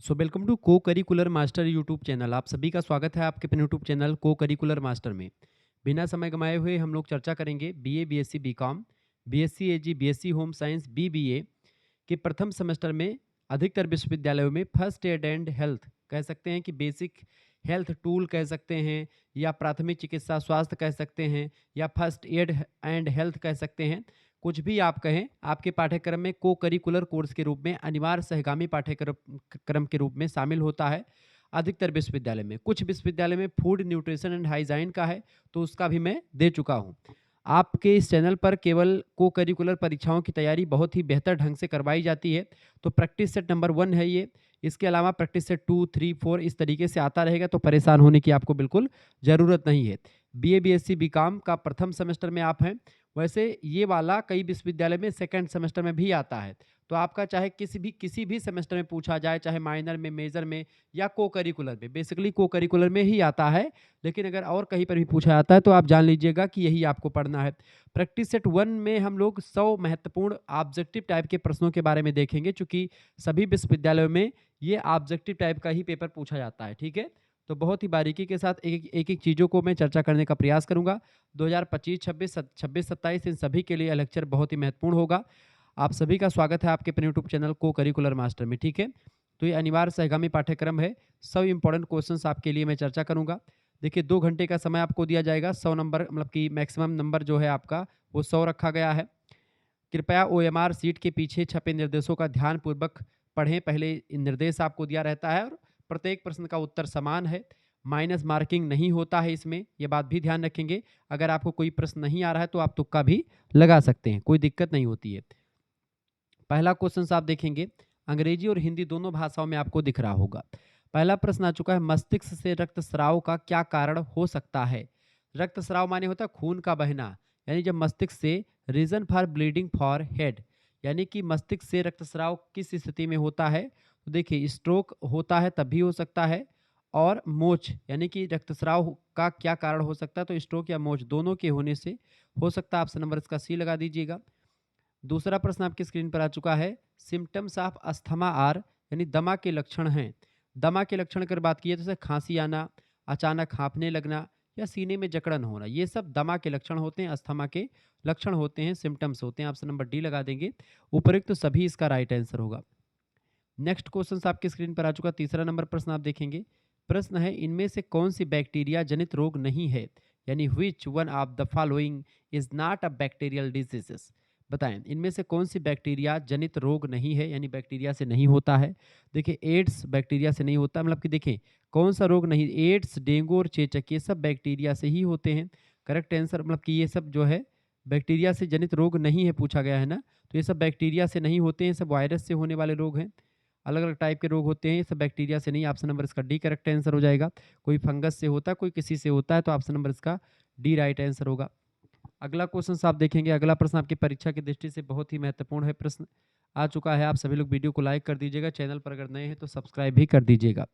Welcome to को curricular master YouTube channel. आप सभी का स्वागत है आपके अपने यूट्यूब चैनल को करिकुलर मास्टर में। बिना समय गंवाए हुए हम लोग चर्चा करेंगे बीए, बीएससी, बीकॉम, बीएससी एजी, बीएससी होम साइंस, बीबीए के प्रथम सेमेस्टर में अधिकतर विश्वविद्यालयों में फर्स्ट एड एंड हेल्थ कह सकते हैं कि बेसिक हेल्थ टूल कह सकते हैं, या प्राथमिक चिकित्सा स्वास्थ्य कह सकते हैं, या फर्स्ट एड एंड हेल्थ कह सकते हैं। कुछ भी आप कहें, आपके पाठ्यक्रम में को करिकुलर कोर्स के रूप में अनिवार्य सहगामी पाठ्यक्रम क्रम के रूप में शामिल होता है अधिकतर विश्वविद्यालय में। कुछ विश्वविद्यालय में फूड न्यूट्रिशन एंड हाइजाइन का है, तो उसका भी मैं दे चुका हूँ। आपके इस चैनल पर केवल को करिकुलर परीक्षाओं की तैयारी बहुत ही बेहतर ढंग से करवाई जाती है। तो प्रैक्टिस सेट नंबर 1 है ये। इसके अलावा प्रैक्टिस सेट 2, 3, 4 इस तरीके से आता रहेगा, तो परेशान होने की आपको बिल्कुल ज़रूरत नहीं है। बीए, बीएससी, बीकॉम का प्रथम सेमेस्टर में आप हैं। वैसे ये वाला कई विश्वविद्यालय में सेकंड सेमेस्टर में भी आता है। तो आपका चाहे किसी भी सेमेस्टर में पूछा जाए, चाहे माइनर में, मेजर में या को करिकुलर में, बेसिकली को करिकुलर में ही आता है। लेकिन अगर और कहीं पर भी पूछा जाता है तो आप जान लीजिएगा कि यही आपको पढ़ना है। प्रैक्टिस सेट 1 में हम लोग 100 महत्वपूर्ण ऑब्जेक्टिव टाइप के प्रश्नों के बारे में देखेंगे, चूंकि सभी विश्वविद्यालयों में ये ऑब्जेक्टिव टाइप का ही पेपर पूछा जाता है। ठीक है, तो बहुत ही बारीकी के साथ एक एक चीज़ों को मैं चर्चा करने का प्रयास करूंगा। 2025, 26, 26, 27 इन सभी के लिए यह लेक्चर बहुत ही महत्वपूर्ण होगा। आप सभी का स्वागत है आपके अपने यूट्यूब चैनल को करिकुलर मास्टर में। ठीक है, तो ये अनिवार्य सहगामी पाठ्यक्रम है। 100 इंपॉर्टेंट क्वेश्चंस आपके लिए मैं चर्चा करूंगा। देखिए, 2 घंटे का समय आपको दिया जाएगा। 100 नंबर मतलब कि मैक्सिमम नंबर जो है आपका वो 100 रखा गया है। कृपया ओएमआर सीट के पीछे छपे निर्देशों का ध्यानपूर्वक पढ़ें। पहले निर्देश आपको दिया रहता है और प्रत्येक प्रश्न का उत्तर समान है। माइनस मार्किंग नहीं होता है इसमें, ये बात भी ध्यान रखेंगे। अगर आपको कोई प्रश्न नहीं आ रहा है तो आप तुक्का भी लगा सकते हैं, कोई दिक्कत नहीं होती है। पहला क्वेश्चन आप देखेंगे, अंग्रेजी और हिंदी दोनों भाषाओं में आपको दिख रहा होगा। पहला प्रश्न आ चुका है, मस्तिष्क से रक्तस्राव का क्या कारण हो सकता है? रक्तस्राव माने होता है खून का बहना, यानी जब मस्तिष्क से reason for bleeding for head, यानी कि मस्तिष्क से रक्तस्राव किस स्थिति में होता है? तो देखिए, स्ट्रोक होता है तब भी हो सकता है, और मोच यानी कि रक्तस्राव का क्या कारण हो सकता है? तो स्ट्रोक या मोच दोनों के होने से हो सकता है। ऑप्शन नंबर इसका सी लगा दीजिएगा। दूसरा प्रश्न आपकी स्क्रीन पर आ चुका है, सिम्टम्स ऑफ अस्थमा आर, यानी दमा के लक्षण हैं। दमा के लक्षण अगर बात की, जैसे खांसी आना, अचानक हाँफने लगना, या सीने में जकड़न होना, ये सब दमा के लक्षण होते हैं, अस्थमा के लक्षण होते हैं, सिम्टम्स होते हैं। ऑप्शन नंबर डी लगा देंगे। उपयुक्त तो सभी इसका राइट आंसर होगा। नेक्स्ट क्वेश्चन आपकी स्क्रीन पर आ चुका, तीसरा नंबर प्रश्न आप देखेंगे। प्रश्न है, इनमें से कौन सी बैक्टीरिया जनित रोग नहीं है? यानी which one of the following is not a bacterial diseases. बताएं, इनमें से कौन सी बैक्टीरिया जनित रोग नहीं है, यानी बैक्टीरिया से नहीं होता है। देखिए, एड्स बैक्टीरिया से नहीं होता, मतलब कि देखिए कौन सा रोग नहीं, एड्स, डेंगू और चेचक ये सब बैक्टीरिया से ही होते हैं। करेक्ट आंसर, मतलब कि ये सब जो है बैक्टीरिया से जनित रोग नहीं है, पूछा गया है ना, तो ये सब बैक्टीरिया से नहीं होते हैं, सब वायरस से होने वाले रोग हैं। अलग अलग टाइप के रोग होते हैं, ये सब बैक्टीरिया से नहीं। ऑप्शन नंबर इसका डी करेक्ट आंसर हो जाएगा। कोई फंगस से होता है, कोई किसी से होता है, तो ऑप्शन नंबर इसका डी राइट आंसर होगा। अगला क्वेश्चन आप देखेंगे, अगला प्रश्न आपकी परीक्षा की दृष्टि से बहुत ही महत्वपूर्ण है। प्रश्न आ चुका है, आप सभी लोग वीडियो को लाइक कर दीजिएगा, चैनल पर अगर नए हैं तो सब्सक्राइब भी कर दीजिएगा।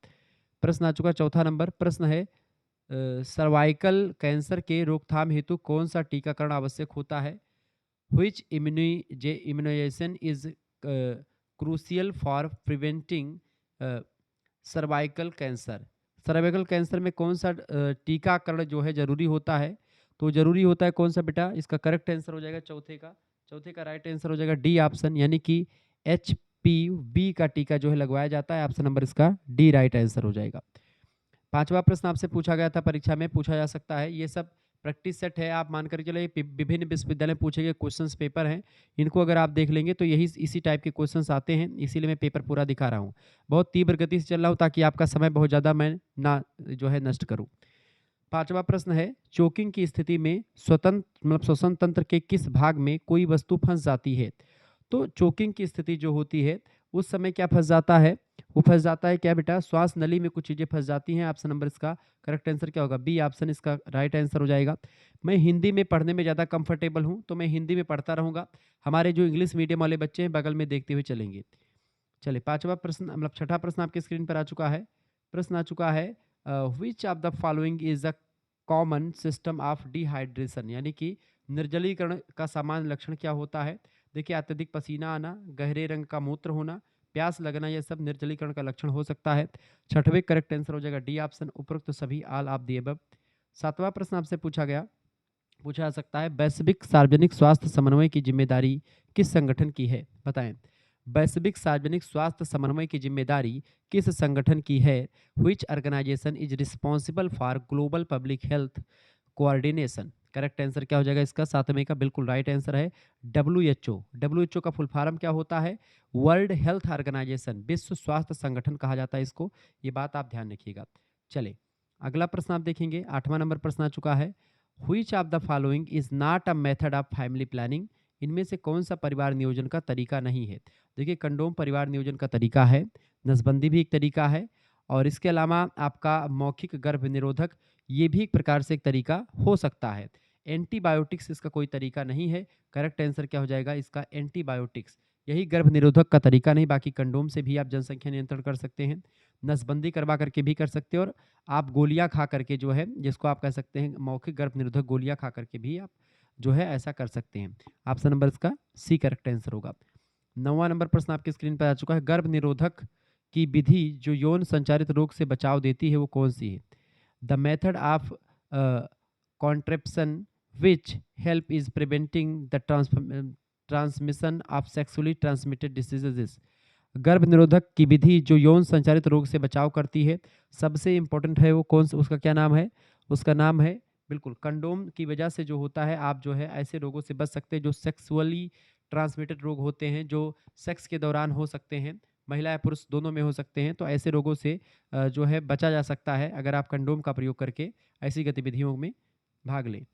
प्रश्न आ चुका चौथा नंबर प्रश्न है, सर्वाइकल कैंसर के रोकथाम हेतु कौन सा टीकाकरण आवश्यक होता है? Which immunization is crucial for preventing cervical cancer? Cervical cancer में कौन सा टीकाकरण जो है जरूरी होता है? तो जरूरी होता है कौन सा बेटा? इसका करेक्ट आंसर हो जाएगा चौथे का राइट आंसर हो जाएगा डी ऑप्शन, यानी कि HPV का टीका जो है लगवाया जाता है। ऑप्शन नंबर इसका डी राइट आंसर हो जाएगा। पांचवा प्रश्न आपसे पूछा गया था, परीक्षा में पूछा जा सकता है, ये सब प्रैक्टिस सेट है, आप मानकर चलो ये विभिन्न विश्वविद्यालय में पूछे गए क्वेश्चंस पेपर हैं। इनको अगर आप देख लेंगे तो यही इसी टाइप के क्वेश्चंस आते हैं, इसीलिए मैं पेपर पूरा दिखा रहा हूँ। बहुत तीव्र गति से चल रहा हूँ ताकि आपका समय बहुत ज़्यादा मैं ना जो है नष्ट करूँ। पांचवा प्रश्न है, चोकिंग की स्थिति में स्वतंत्र मतलब श्वसन तंत्र के किस भाग में कोई वस्तु फंस जाती है? तो चोकिंग की स्थिति जो होती है उस समय क्या फंस जाता है? वो फंस जाता है क्या बेटा? श्वास नली में कुछ चीजें फंस जाती हैं। ऑप्शन नंबर इसका करेक्ट आंसर क्या होगा? बी ऑप्शन इसका राइट आंसर हो जाएगा। मैं हिंदी में पढ़ने में ज़्यादा कंफर्टेबल हूँ, तो मैं हिंदी में पढ़ता रहूँगा। हमारे जो इंग्लिश मीडियम वाले बच्चे हैं बगल में देखते हुए चलेंगे। चलिए, पांचवा प्रश्न मतलब छठा प्रश्न आपके स्क्रीन पर आ चुका है। प्रश्न आ चुका है, which of the following is a common system of dehydration, यानी कि निर्जलीकरण का सामान्य लक्षण क्या होता है? देखिए, अत्यधिक पसीना आना, गहरे रंग का मूत्र होना, प्यास लगना, यह सब निर्जलीकरण का लक्षण हो सकता है। छठवें करेक्ट आंसर हो जाएगा डी ऑप्शन, उपरोक्त सभी ऑल ऑफ द अबव। सातवां प्रश्न आपसे पूछा जा सकता है, वैश्विक सार्वजनिक स्वास्थ्य समन्वय की जिम्मेदारी किस संगठन की है? बताएं। वैश्विक सार्वजनिक स्वास्थ्य समन्वय की जिम्मेदारी किस संगठन की है? Which organization is responsible for global public health coordination? Correct answer क्या हो जाएगा इसका? सातवें का बिल्कुल राइट आंसर है WHO। WHO का फुल फॉर्म क्या होता है? वर्ल्ड हेल्थ ऑर्गेनाइजेशन, विश्व स्वास्थ्य संगठन कहा जाता है इसको, ये बात आप ध्यान रखिएगा। चले अगला प्रश्न आप देखेंगे, 8वां नंबर प्रश्न आ चुका है। Which of the following is not a method of family planning? इनमें से कौन सा परिवार नियोजन का तरीका नहीं है? देखिए, कंडोम परिवार नियोजन का तरीका है, नसबंदी भी एक तरीका है, और इसके अलावा आपका मौखिक गर्भ निरोधक, ये भी एक प्रकार से एक तरीका हो सकता है। एंटीबायोटिक्स इसका कोई तरीका नहीं है। करेक्ट आंसर क्या हो जाएगा इसका? एंटीबायोटिक्स, यही गर्भ निरोधक का तरीका नहीं। बाकी कंडोम से भी आप जनसंख्या नियंत्रण कर सकते हैं, नसबंदी करवा करके भी कर सकते हैं, और आप गोलियां खा करके जो है, जिसको आप कह सकते हैं मौखिक गर्भ निरोधक गोलियां खा करके भी आप जो है ऐसा कर सकते हैं। ऑप्शन नंबर इसका सी करेक्ट आंसर होगा। 9वां नंबर प्रश्न आपकी स्क्रीन पर आ चुका है। गर्भ निरोधक की विधि जो यौन संचारित रोग से बचाव देती है वो कौन सी है? The method of contraception which help is preventing the transmission of sexually transmitted diseases. गर्भ निरोधक की विधि जो यौन संचारित रोग से बचाव करती है, सबसे इंपॉर्टेंट है वो कौन सा? उसका क्या नाम है? उसका नाम है बिल्कुल कंडोम की वजह से जो होता है, आप जो है ऐसे रोगों से बच सकते हैं जो सेक्सुअली ट्रांसमिटेड रोग होते हैं, जो सेक्स के दौरान हो सकते हैं, महिला या पुरुष दोनों में हो सकते हैं। तो ऐसे रोगों से जो है बचा जा सकता है अगर आप कंडोम का प्रयोग करके ऐसी गतिविधियों में भाग लें।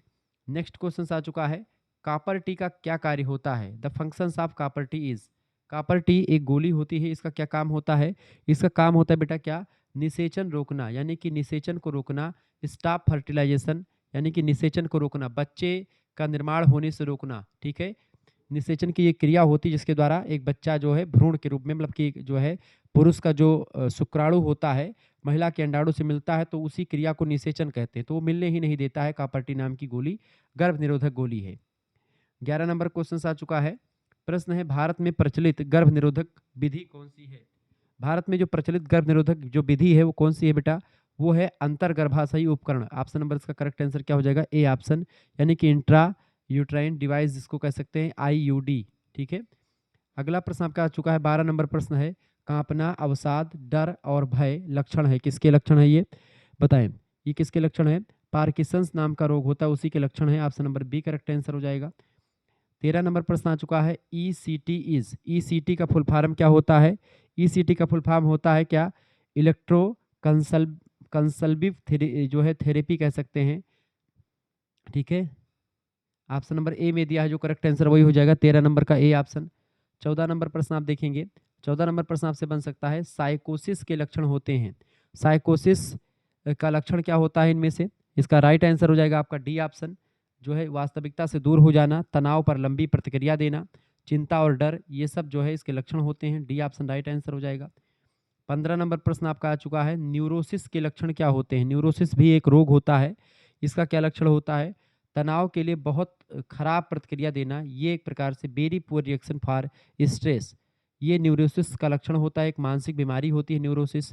नेक्स्ट क्वेश्चन आ चुका है, कॉपर टी का क्या कार्य होता है? The functions of copper T is. Copper T एक गोली होती है, इसका क्या काम होता है? इसका काम होता है बेटा क्या? निषेचन रोकना, यानी कि निषेचन को रोकना। स्टॉप फर्टिलाइजेशन, यानी कि निषेचन को रोकना, बच्चे का निर्माण होने से रोकना। ठीक है, निषेचन की एक क्रिया होती है जिसके द्वारा एक बच्चा जो है भ्रूण के रूप में, मतलब कि जो है पुरुष का जो शुक्राणु होता है महिला के अंडाणु से मिलता है, तो उसी क्रिया को निषेचन कहते हैं। तो वो मिलने ही नहीं देता है। कॉपर टी नाम की गोली गर्भ निरोधक गोली है। 11 नंबर क्वेश्चन आ चुका है। प्रश्न है, भारत में प्रचलित गर्भ निरोधक विधि कौन सी है? भारत में जो प्रचलित गर्भ निरोधक जो विधि है वो कौन सी है बेटा? वो है अंतर्गर्भाशयी उपकरण। ऑप्शन नंबर इसका करेक्ट आंसर क्या हो जाएगा? ए ऑप्शन, यानी कि इंट्रा यूट्राइन डिवाइस जिसको कह सकते हैं IUD। ठीक है, अगला प्रश्न आपका आ चुका है। 12 नंबर प्रश्न है, कांपना, अवसाद, डर और भय लक्षण है, किसके लक्षण है ये? बताएं, ये किसके लक्षण है? पार्किंसंस नाम का रोग होता है, उसी के लक्षण है। Option number B correct answer हो जाएगा। 13 नंबर प्रश्न आ चुका है, ECT इज। ECT का फुल फॉर्म क्या होता है? ECT का फुल फॉर्म होता है क्या? इलेक्ट्रो कंसल्विव जो है थेरेपी कह सकते हैं। ठीक है, ऑप्शन नंबर ए में दिया है, जो करेक्ट आंसर वही हो जाएगा 13 नंबर का ए ऑप्शन। 14 नंबर प्रश्न आप देखेंगे। 14 नंबर प्रश्न आपसे बन सकता है, साइकोसिस के लक्षण होते हैं। साइकोसिस का लक्षण क्या होता है इनमें से? इसका राइट आंसर हो जाएगा आपका डी ऑप्शन, जो है वास्तविकता से दूर हो जाना, तनाव पर लंबी प्रतिक्रिया देना, चिंता और डर, ये सब जो है इसके लक्षण होते हैं। डी ऑप्शन राइट आंसर हो जाएगा। 15 नंबर प्रश्न आपका आ चुका है, न्यूरोसिस के लक्षण क्या होते हैं? न्यूरोसिस भी एक रोग होता है, इसका क्या लक्षण होता है? तनाव के लिए बहुत खराब प्रतिक्रिया देना, ये एक प्रकार से very poor reaction for stress, ये न्यूरोसिस का लक्षण होता है, एक मानसिक बीमारी होती है न्यूरोसिस।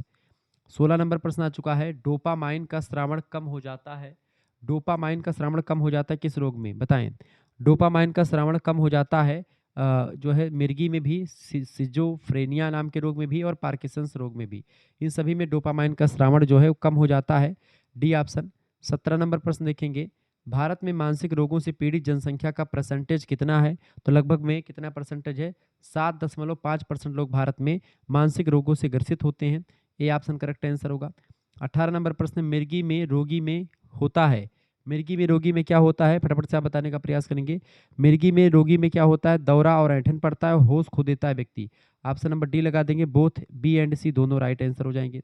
16 नंबर प्रश्न आ चुका है, डोपामाइन का स्रावण कम हो जाता है। डोपामाइन का स्रावण कम हो जाता है किस रोग में? बताएं। डोपामाइन का स्रावण कम हो जाता है जो है मिर्गी में भी, सिजोफ्रेनिया नाम के रोग में भी, और पार्किंसंस रोग में भी। इन सभी में डोपामाइन का स्रावण जो है वो कम हो जाता है। D option. 17 नंबर प्रश्न देखेंगे, भारत में मानसिक रोगों से पीड़ित जनसंख्या का परसेंटेज कितना है? तो लगभग में कितना परसेंटेज है? 7.5% लोग भारत में मानसिक रोगों से ग्रसित होते हैं। ए ऑप्शन करेक्ट आंसर होगा। 18 नंबर प्रश्न, मिर्गी में रोगी में होता है। मिर्गी में रोगी में क्या होता है? फटाफट से आप बताने का प्रयास करेंगे। मिर्गी में रोगी में क्या होता है? दौरा और ऐंठन पड़ता है और होश खो देता है व्यक्ति। ऑप्शन नंबर डी लगा देंगे, बोथ बी एंड सी दोनों राइट आंसर हो जाएंगे।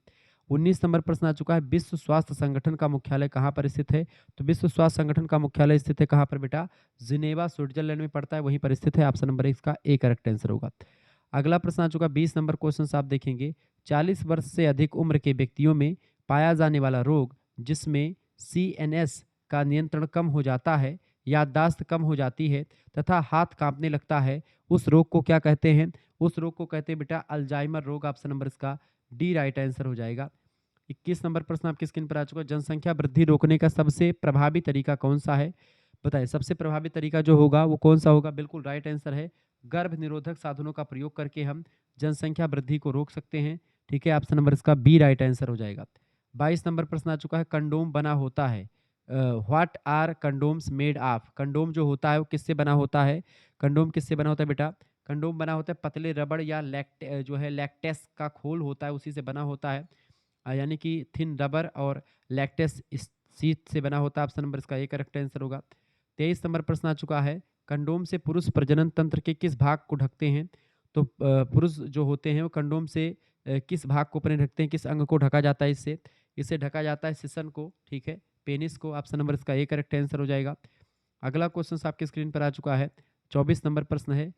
19 नंबर प्रश्न आ चुका है, विश्व स्वास्थ्य संगठन का मुख्यालय कहाँ पर स्थित है? तो विश्व स्वास्थ्य संगठन का मुख्यालय स्थित है कहाँ पर बेटा? जिनेवा स्विट्जरलैंड में पड़ता है, वहीं पर स्थित है। ऑप्शन नंबर इसका ए करेक्ट आंसर होगा। अगला प्रश्न आ चुका 20 नंबर क्वेश्चन आप देखेंगे, 40 वर्ष से अधिक उम्र के व्यक्तियों में पाया जाने वाला रोग जिसमें CNS का नियंत्रण कम हो जाता है, याददाश्त कम हो जाती है तथा हाथ कांपने लगता है, उस रोग को क्या कहते हैं? उस रोग को कहते हैं बेटा अल्जाइमर रोग। ऑप्शन नंबर इसका डी राइट आंसर हो जाएगा। 21 नंबर प्रश्न आपकी स्क्रीन पर आ चुका है। जनसंख्या वृद्धि रोकने का सबसे प्रभावी तरीका कौन सा है? बताइए सबसे प्रभावी तरीका जो होगा वो कौन सा होगा? बिल्कुल राइट आंसर है, गर्भ निरोधक साधनों का प्रयोग करके हम जनसंख्या वृद्धि को रोक सकते हैं। ठीक है, ऑप्शन नंबर इसका बी राइट आंसर हो जाएगा। 22 नंबर प्रश्न आ चुका है। कंडोम बना होता है, what are condoms made of? Condom जो होता है वो किससे बना होता है? कंडोम किससे बना होता है बेटा? कंडोम बना होता है पतले रबड़ या जो है लैक्टेस का खोल होता है उसी से बना होता है। यानी कि थिन रबर और लैक्टेस शीट से बना होता है। ऑप्शन नंबर इसका ए करेक्ट आंसर होगा। 23 नंबर प्रश्न आ चुका है। कंडोम से पुरुष प्रजनन तंत्र के किस भाग को ढकते हैं? तो पुरुष जो होते हैं वो कंडोम से किस भाग को अपने ढकते हैं, किस अंग को ढका जाता है इससे? इससे ढका जाता है सिसन को, ठीक है, पेनिस को। ऑप्शन नंबर इसका ए करेक्ट आंसर हो जाएगा। अगला क्वेश्चन आपके स्क्रीन पर आ चुका है। 24 नंबर प्रश्न है।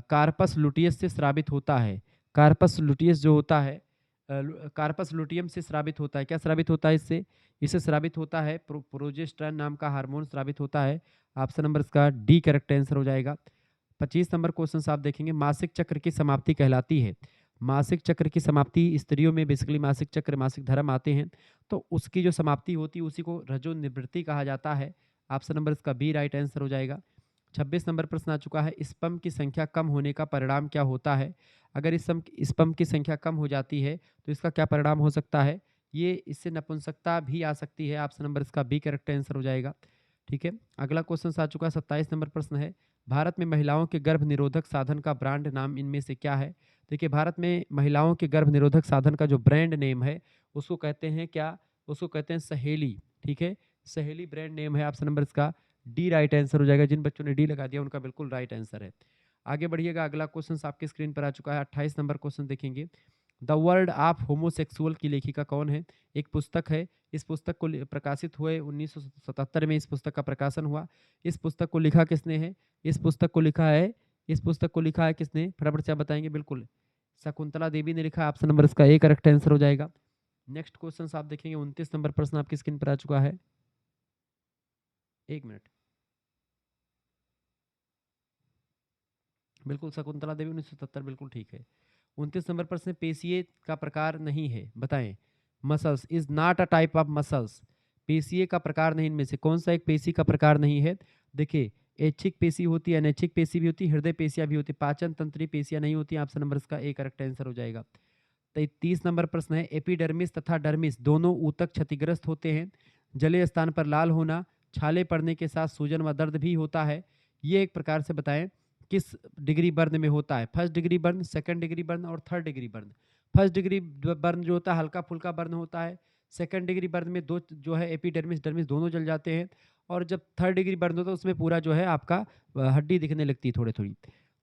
कार्पस लुटियस से स्रावित होता है। कार्पस लुटियस जो होता है कार्पस लुटियम से स्रावित होता है। क्या स्रावित होता है इससे? इससे स्रावित होता है प्रोजेस्टेरॉन नाम का हार्मोन स्रावित होता है। ऑप्शन नंबर इसका डी करेक्ट आंसर हो जाएगा। 25 नंबर क्वेश्चन आप देखेंगे। मासिक चक्र की समाप्ति कहलाती है। मासिक चक्र की समाप्ति स्त्रियों में बेसिकली मासिक चक्र मासिक धर्म आते हैं तो उसकी जो समाप्ति होती है उसी को रजोनिवृत्ति कहा जाता है। ऑप्शन नंबर इसका बी राइट आंसर हो जाएगा। 26 नंबर प्रश्न आ चुका है। स्पर्म की संख्या कम होने का परिणाम क्या होता है? अगर स्पर्म की संख्या कम हो जाती है तो इसका क्या परिणाम हो सकता है? ये इससे नपुंसकता भी आ सकती है। ऑप्शन नंबर इसका बी करेक्ट आंसर हो जाएगा। ठीक है, अगला क्वेश्चन आ चुका है। 27 नंबर प्रश्न है। भारत में महिलाओं के गर्भ निरोधक साधन का ब्रांड नाम इनमें से क्या है? देखिए भारत में महिलाओं के गर्भ निरोधक साधन का जो ब्रांड नेम है उसको कहते हैं क्या? उसको कहते हैं सहेली। ठीक है, सहेली ब्रांड नेम है। ऑप्शन नंबर इसका डी राइट आंसर हो जाएगा। जिन बच्चों ने डी लगा दिया उनका बिल्कुल राइट आंसर है। आगे बढ़िएगा। अगला क्वेश्चन आपके स्क्रीन पर आ चुका है। 28 नंबर क्वेश्चन देखेंगे। द वर्ल्ड ऑफ होमोसेक्सुअल की लेखिका कौन है? एक पुस्तक है। इस पुस्तक को प्रकाशित हुए 1977 में इस पुस्तक का प्रकाशन हुआ। इस पुस्तक को लिखा किसने है? इस पुस्तक को लिखा है किसने? फटाफट से आप बताएंगे। बिल्कुल शकुंतला देवी ने लिखा है। ऑप्शन नंबर इसका ए करेक्ट आंसर हो जाएगा। नेक्स्ट क्वेश्चन आप देखेंगे। 29 नंबर प्रश्न आपकी स्क्रीन पर आ चुका है। एक मिनट। बिल्कुल शकुंतला देवी 1977 बिल्कुल ठीक है। 29 नंबर प्रश्न पेशिये का प्रकार नहीं है, बताएं। Muscles is not a type of muscles. पेशिये का प्रकार नहीं, इनमें से कौन सा एक पेशी का प्रकार नहीं है? देखिए ऐच्छिक पेशी होती है, अनैच्छिक पेशी भी होती है, हृदय पेशियां भी होती है, पाचन तंत्री पेशियां नहीं होती। ऑप्शन नंबर इसका ए करेक्ट आंसर हो जाएगा। 30 नंबर प्रश्न है। एपिडर्मिस तथा डर्मिस दोनों ऊतक क्षतिग्रस्त होते हैं। जलीय स्थान पर लाल होना, छाले पड़ने के साथ सूजन व दर्द भी होता है। ये एक प्रकार से बताएं किस डिग्री बर्न में होता है? First degree burn, second degree burn और third degree burn. First degree burn जो होता है हल्का फुल्का बर्न होता है। सेकंड डिग्री बर्न में दो जो है एपिडर्मिस डर्मिस दोनों जल जाते हैं। और जब थर्ड डिग्री बर्न होता है उसमें पूरा जो है आपका हड्डी दिखने लगती है थोड़ी थोड़ी।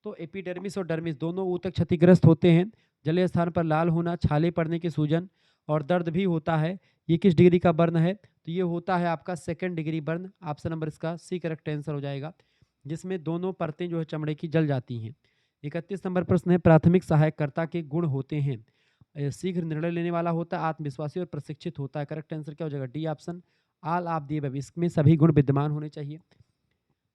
तो एपिडर्मिस और डर्मिस दोनों ऊतक क्षतिग्रस्त होते हैं। जलीय स्थान पर लाल होना, छाले पड़ने की सूजन और दर्द भी होता है। ये किस डिग्री का बर्न है? तो ये होता है आपका second degree burn. Option number इसका सी करेक्ट आंसर हो जाएगा, जिसमें दोनों परतें जो है चमड़े की जल जाती हैं। 31 नंबर प्रश्न है। प्राथमिक सहायकर्ता के गुण होते हैं। शीघ्र निर्णय लेने वाला होता है, आत्मविश्वासी और प्रशिक्षित होता है। करेक्ट आंसर क्या हो जाएगा? D option all of the above. इसमें सभी गुण विद्यमान होने चाहिए।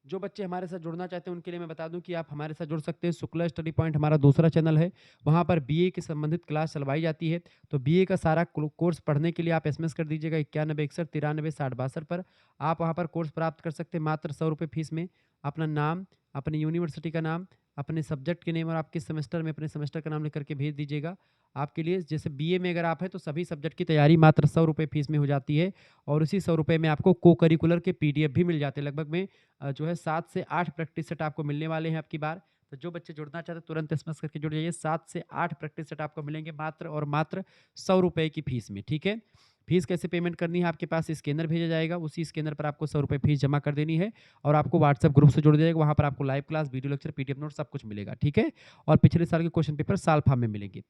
जो बच्चे हमारे साथ जुड़ना चाहते हैं उनके लिए मैं बता दूं कि आप हमारे साथ जुड़ सकते हैं। शुक्ला स्टडी पॉइंट हमारा दूसरा चैनल है। वहां पर बीए के संबंधित क्लास चलवाई जाती है। तो बीए का सारा कोर्स पढ़ने के लिए आप एसएमएस कर दीजिएगा 9161 93 60 62 पर। आप वहां पर कोर्स प्राप्त कर सकते हैं मात्र 100 रुपये फीस में। अपना नाम, अपनी यूनिवर्सिटी का नाम, अपने सब्जेक्ट के नेम और आप किस सेमेस्टर में अपने सेमेस्टर का नाम लिख करके भेज दीजिएगा। आपके लिए जैसे बीए में अगर आप हैं तो सभी सब्जेक्ट की तैयारी मात्र 100 रुपये फीस में हो जाती है। और उसी 100 रुपये में आपको को करिकुलर के पीडीएफ भी मिल जाते हैं। लगभग में जो है 7 से 8 प्रैक्टिस सेट आपको मिलने वाले हैं आपकी बार। तो जो बच्चे जुड़ना चाहते हैं तुरंत एसएमएस करके जुड़ जाइए। 7 से 8 प्रैक्टिस सेट आपको मिलेंगे मात्र और मात्र 100 रुपये की फीस में। ठीक है, फीस कैसे पेमेंट करनी है? आपके पास स्कैनर भेजा जाएगा, उसी स्कैनर पर आपको 100 रुपये फीस जमा कर देनी है और आपको व्हाट्सएप ग्रुप से जुड़ जाएगा। वहाँ पर आपको live class, video lecture, PDF note सब कुछ मिलेगा। ठीक है, और पिछले साल के क्वेश्चन पेपर साल फार्म में मिलेंगे।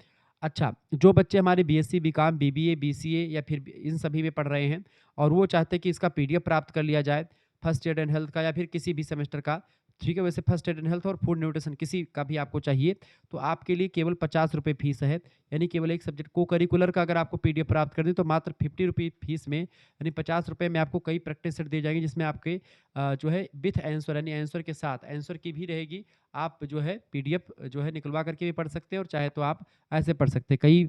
अच्छा, जो बच्चे हमारे बीएससी बीकॉम बीबीए बीसीए या फिर इन सभी में पढ़ रहे हैं और वो चाहते हैं कि इसका पीडीएफ प्राप्त कर लिया जाए फर्स्ट एड एंड हेल्थ का या फिर किसी भी सेमेस्टर का, ठीक है। वैसे फर्स्ट एड एंड हेल्थ और फूड न्यूट्रिशन किसी का भी आपको चाहिए तो आपके लिए केवल 50 रुपये फीस है। यानी केवल एक सब्जेक्ट को करिकुलर का अगर आपको पीडीएफ प्राप्त करनी तो मात्र 50 रुपये फीस में यानी 50 रुपये में आपको कई प्रैक्टिस सेट दिए जाएंगे, जिसमें आपके जो है विथ आंसर यानी आंसर के साथ आंसर की भी रहेगी। आप जो है पीडीएफ जो है निकलवा करके भी पढ़ सकते हैं और चाहे तो आप ऐसे पढ़ सकते हैं। कई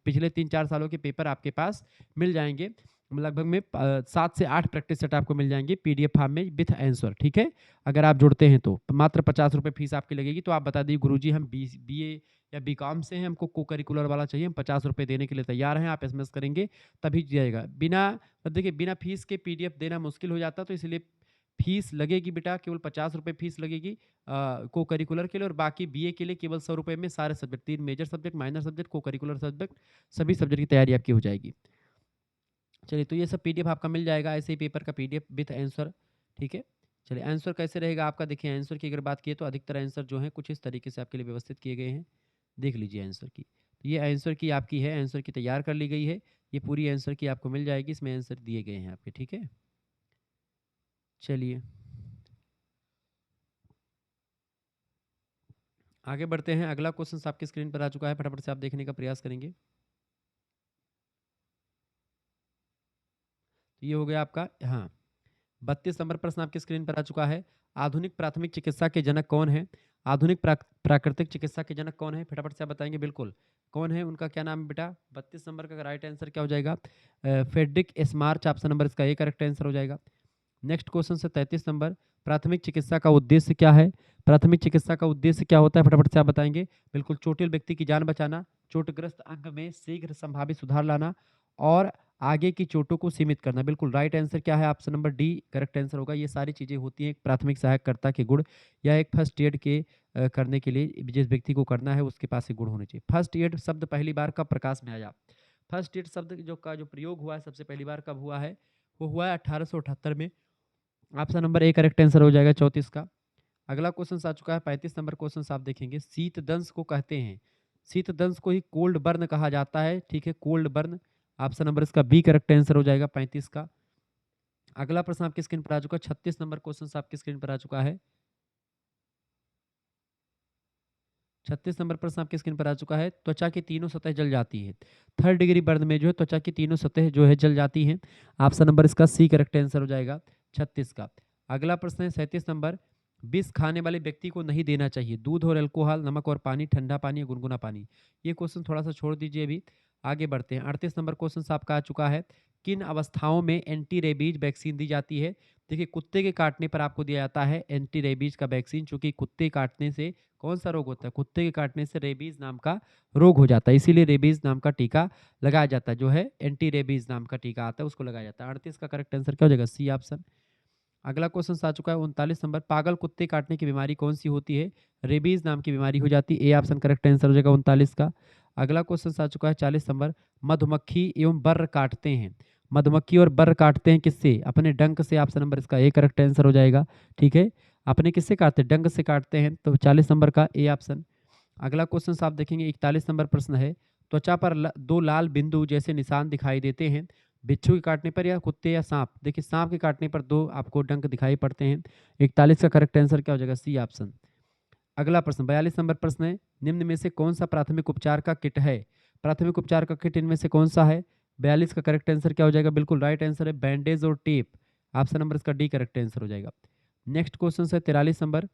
पिछले 3-4 सालों के पेपर आपके पास मिल जाएंगे। लगभग में 7 से 8 प्रैक्टिस सेट आपको मिल जाएंगे पीडीएफ फॉर्म में विथ आंसर। ठीक है, अगर आप जुड़ते हैं तो मात्र 50 रुपये फीस आपकी लगेगी। तो आप बता दीजिए गुरुजी हम बीए या बीकॉम से हैं, हमको को करिकुलर वाला चाहिए, हम 50 रुपये देने के लिए तैयार हैं। आप एसएमएस करेंगे तभी जाएगा। बिना अब देखिए बिना फीस के पीडीएफ देना मुश्किल हो जाता, तो इसलिए फीस लगेगी बेटा, केवल 50 रुपये फीस लगेगी को करिकुलर के लिए, और बाकी बीए के लिए केवल 100 रुपये में सारे subject, 3 major subject, minor subject, co curricular subject, सभी सब्जेक्ट की तैयारी आपकी हो जाएगी। चलिए, तो ये सब पीडीएफ आपका मिल जाएगा, ऐसे ही पेपर का पीडीएफ विथ आंसर। ठीक है, चलिए आंसर कैसे रहेगा आपका, देखिए आंसर की अगर बात किए तो अधिकतर आंसर जो है कुछ इस तरीके से आपके लिए व्यवस्थित किए गए हैं। देख लीजिए आंसर की, तो ये आंसर की आपकी है, आंसर की तैयार कर ली गई है। ये पूरी आंसर की आपको मिल जाएगी, इसमें आंसर दिए गए हैं आपके। ठीक है, चलिए आगे बढ़ते हैं। अगला क्वेश्चन आपकी स्क्रीन पर आ चुका है, फटाफट से आप देखने का प्रयास करेंगे। तो ये हो गया आपका, हाँ 32 नंबर प्रश्न आपकी स्क्रीन पर आ चुका है। आधुनिक प्राथमिक चिकित्सा के जनक कौन है? आधुनिक प्राकृतिक चिकित्सा के जनक कौन है? फटाफट से आप बताएंगे। बिल्कुल, कौन है, उनका क्या नाम है बेटा? 32 नंबर का राइट आंसर क्या हो जाएगा? फेडरिक एस्मार्च, ऑप्शन नंबर इसका ए करेक्ट आंसर हो जाएगा। नेक्स्ट क्वेश्चन से 33 नंबर, प्राथमिक चिकित्सा का उद्देश्य क्या है? प्राथमिक चिकित्सा का उद्देश्य क्या होता है? फटाफट से आप बताएंगे। बिल्कुल, चोटिल व्यक्ति की जान बचाना, चोटग्रस्त अंग में शीघ्र संभावित सुधार लाना और आगे की चोटों को सीमित करना। बिल्कुल राइट आंसर क्या है? Option number D correct answer होगा। ये सारी चीजें होती हैं एक प्राथमिक सहायकर्ता के गुण, या एक फर्स्ट एड के करने के लिए जिस व्यक्ति को करना है उसके पास ये गुण होने चाहिए। फर्स्ट एड शब्द पहली बार कब प्रकाश में आया? फर्स्ट एड शब्द जो प्रयोग हुआ है सबसे पहली बार कब हुआ है? वो हुआ है 1878 में। Option number A correct answer हो जाएगा 34 का। अगला क्वेश्चन आ चुका है 35 नंबर क्वेश्चन आप देखेंगे। शीत दंश को कहते हैं, शीत दंश को ही कोल्ड बर्न कहा जाता है। ठीक है, कोल्ड बर्न, ऑप्शन नंबर इसका बी करेक्ट आंसर हो जाएगा 35 का। अगला प्रश्न आपकी स्क्रीन पर आ चुका है, 36 नंबर क्वेश्चन आपकी स्क्रीन पर आ चुका है। 36 नंबर प्रश्न आपकी स्क्रीन पर आ चुका है। त्वचा की तीनों सतह जल जाती है। 3rd डिग्री बर्न में जो है त्वचा की तीनों सतह जो है जल जाती हैं। ऑप्शन नंबर इसका सी करेक्ट आंसर हो जाएगा 36 का। अगला प्रश्न है 37 नंबर, विष खाने वाले व्यक्ति को नहीं देना चाहिए। दूध और अल्कोहल, नमक और पानी, ठंडा पानी या गुनगुना पानी। ये क्वेश्चन थोड़ा सा छोड़ दीजिए, अभी आगे बढ़ते हैं। 38 नंबर क्वेश्चन आपका आ चुका है, किन अवस्थाओं में एंटी रेबीज वैक्सीन दी जाती है? देखिए, कुत्ते के काटने पर आपको दिया जाता है एंटी रेबीज का वैक्सीन, चूंकि कुत्ते काटने से कौन सा रोग होता है? कुत्ते के काटने से रेबीज नाम का रोग हो जाता है, इसीलिए रेबीज नाम का टीका लगाया जाता है, जो है एंटी रेबीज नाम का टीका आता है उसको लगाया जाता है। 38 का करेक्ट आंसर क्या हो जाएगा? C option. अगला क्वेश्चन आ चुका है 39 नंबर, पागल कुत्ते काटने की बीमारी कौन सी होती है? रेबीज नाम की बीमारी हो जाती है। ए ऑप्शन करेक्ट आंसर हो जाएगा 39 का। अगला क्वेश्चन आ चुका है 40 नंबर, मधुमक्खी एवं बर्र काटते हैं। मधुमक्खी और बर्र काटते हैं किससे? अपने डंक से। ऑप्शन नंबर इसका ए करेक्ट आंसर हो जाएगा। ठीक है, अपने किससे काटते हैं? डंक से काटते हैं, तो 40 नंबर का ए ऑप्शन। अगला क्वेश्चन आप देखेंगे 41 नंबर प्रश्न है, त्वचा पर दो लाल बिंदु जैसे निशान दिखाई देते हैं, बिच्छू के काटने पर या कुत्ते या सांप? देखिए, सांप के काटने पर दो आपको डंक दिखाई पड़ते हैं। 41 का करेक्ट आंसर क्या हो जाएगा? C option. अगला प्रश्न 42 नंबर प्रश्न है, निम्न में से कौन सा प्राथमिक उपचार का किट है? प्राथमिक उपचार का किट इनमें से कौन सा है? 42 का करेक्ट आंसर क्या हो जाएगा? बिल्कुल राइट आंसर है बैंडेज और टेप। ऑप्शन नंबर इसका डी करेक्ट आंसर हो जाएगा। नेक्स्ट क्वेश्चन है 43 नंबर,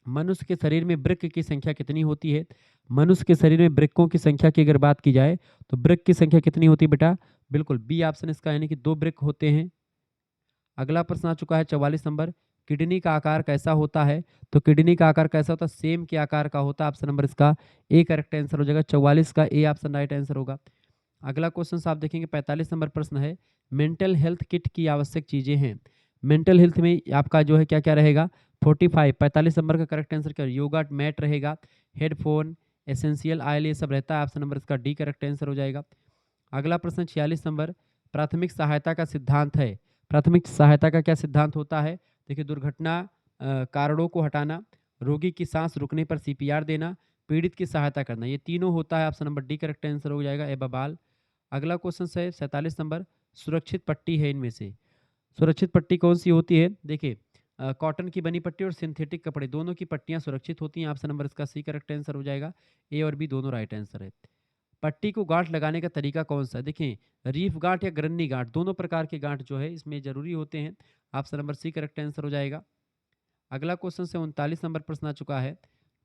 मनुष्य के शरीर में वृक्क की संख्या कितनी होती है? मनुष्य के शरीर में वृक्कों की संख्या की अगर बात की जाए तो वृक्क की संख्या कितनी होती है बेटा? बिल्कुल बी ऑप्शन इसका, यानी कि 2 वृक्क होते हैं। अगला प्रश्न आ चुका है 44 नंबर, किडनी का आकार कैसा होता है? तो किडनी का आकार कैसा होता है? सेम के आकार का होता है। ऑप्शन नंबर इसका ए करेक्ट आंसर हो जाएगा 44 का ए ऑप्शन राइट आंसर होगा। अगला क्वेश्चन आप देखेंगे 45 नंबर प्रश्न है, मेंटल हेल्थ किट की आवश्यक चीजें हैं। मेंटल हेल्थ में आपका जो है क्या क्या रहेगा? 45 नंबर का करेक्ट आंसर क्या? योगा मैट रहेगा, हेडफोन, एसेंशियल ऑयल, ये सब रहता है। ऑप्शन नंबर इसका डी करेक्ट आंसर हो जाएगा। अगला प्रश्न 46 नंबर, प्राथमिक सहायता का सिद्धांत है। प्राथमिक सहायता का क्या सिद्धांत होता है? देखिए, दुर्घटना कारणों को हटाना, रोगी की सांस रुकने पर सीपीआर देना, पीड़ित की सहायता करना, ये तीनों होता है। Option number D correct answer हो जाएगा ए बबाल। अगला क्वेश्चन है 47 नंबर, सुरक्षित पट्टी है इनमें से, सुरक्षित पट्टी कौन सी होती है? देखिए, कॉटन की बनी पट्टी और सिंथेटिक कपड़े दोनों की पट्टियां सुरक्षित होती हैं। ऑप्शन नंबर इसका सी करेक्ट आंसर हो जाएगा। ए और बी दोनों राइट आंसर है। पट्टी को गांठ लगाने का तरीका कौन सा है? देखें, रीफ गांठ या गरन्नी गांठ दोनों प्रकार के गांठ जो है इसमें जरूरी होते हैं। Option number C correct answer हो जाएगा। अगला क्वेश्चन से 39 नंबर प्रश्न आ चुका है।